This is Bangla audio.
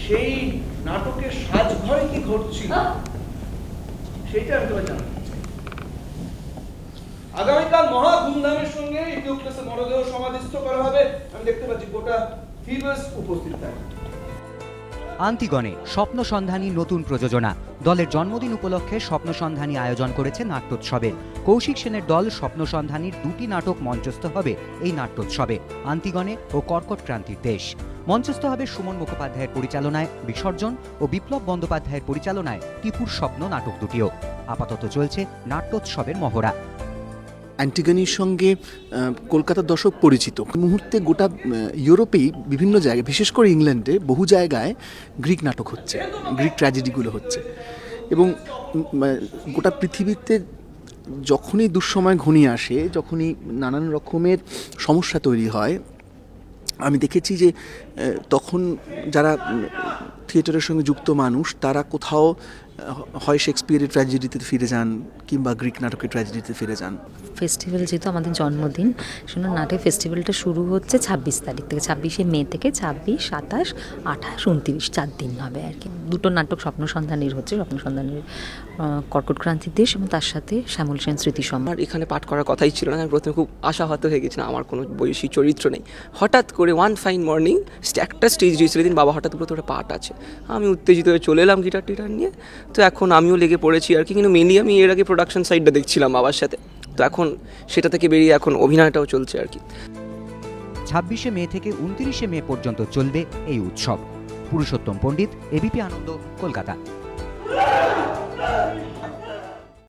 সেই নাটকের সাজঘরে কি ঘটছিল সেটা আমি তোমায় জানাতে চাই। আগামীকাল মহা ধুমধামের সঙ্গে ইউক্লিয়াসে মরদেহ সমাধিস্থ করা হবে। আমি দেখতে পাচ্ছি গোটা ফিবাস উপস্থিত থাকবে। আন্তিগণে স্বপ্ন সন্ধানী নতুন প্রযোজনা। দলের জন্মদিন উপলক্ষে স্বপ্ন সন্ধানী আয়োজন করেছে নাট্যোৎসবে। কৌশিক সেনের দল স্বপ্ন সন্ধানীর 2টি নাটক মঞ্চস্থ হবে এই নাট্যোৎসবে, আন্তিগণে ও কর্কট ক্রান্তির দেশ। মঞ্চস্থ হবে সুমন মুখোপাধ্যায়ের পরিচালনায় বিসর্জন ও বিপ্লব বন্দ্যোপাধ্যায়ের পরিচালনায় টিপুর স্বপ্ন নাটক দুটিও। আপাতত চলছে নাট্যোৎসবের মহড়া। অ্যান্টিগনির সঙ্গে কলকাতার দর্শক পরিচিত। মুহূর্তে গোটা ইউরোপেই বিভিন্ন জায়গায়, বিশেষ করে ইংল্যান্ডে বহু জায়গায় গ্রিক নাটক হচ্ছে, গ্রিক ট্র্যাজেডিগুলো হচ্ছে, এবং গোটা পৃথিবীতে যখনই দুঃসময় ঘনিয়ে আসে, যখনই নানান রকমের সমস্যা তৈরি হয়, আমি দেখেছি যে তখন যারা থিয়েটারের সঙ্গে যুক্ত মানুষ তারা কোথাও হয় শেক্সপিয়ারের ট্র্যাজেডিতে ফিরে যান কিংবা গ্রিক নাটকের ট্র্যাজেডিতে ফিরে যান। ফেস্টিভ্যাল যেহেতু আমাদের জন্মদিন, সেজন্য নাটক ফেস্টিভ্যালটা শুরু হচ্ছে 26 তারিখ থেকে, 26শে মে থেকে 26, 27, 28, 29 4 দিন হবে আর কি। দুটো নাটক স্বপ্ন সন্ধানীর হচ্ছে, স্বপ্ন সন্ধানীর কর্কট ক্রান্তির দেশ এবং তার সাথে শ্যামল সেন স্মৃতিসম্মান। আমার এখানে পাঠ করার কথাই ছিল না। আমি প্রথমে খুব আশাহত হয়ে গেছিলাম, আমার কোনো বয়সী চরিত্র নেই। হঠাৎ করে ওয়ান ফাইন মর্নিং একটা স্টেজ দিয়েছিল, দিন বাবা হঠাৎ করে তোর পাঠ আছে। আমি উত্তেজিত হয়ে চলে এলাম গিটার টিটার নিয়ে। তো এখন আমিও লেগে পড়েছি আর কি, কিন্তু মেনলি আমি এর আগে প্রোডাকশন সাইডটা দেখছিলাম বাবার সাথে। তো এখন সেটা থেকে বেরিয়ে এখন অভিনয়টাও চলছে আর কি। 26শে মে থেকে 29শে মে পর্যন্ত চলবে এই উৎসব। পুরুষোত্তম পণ্ডিত, এবিপি আনন্দ, কলকাতা।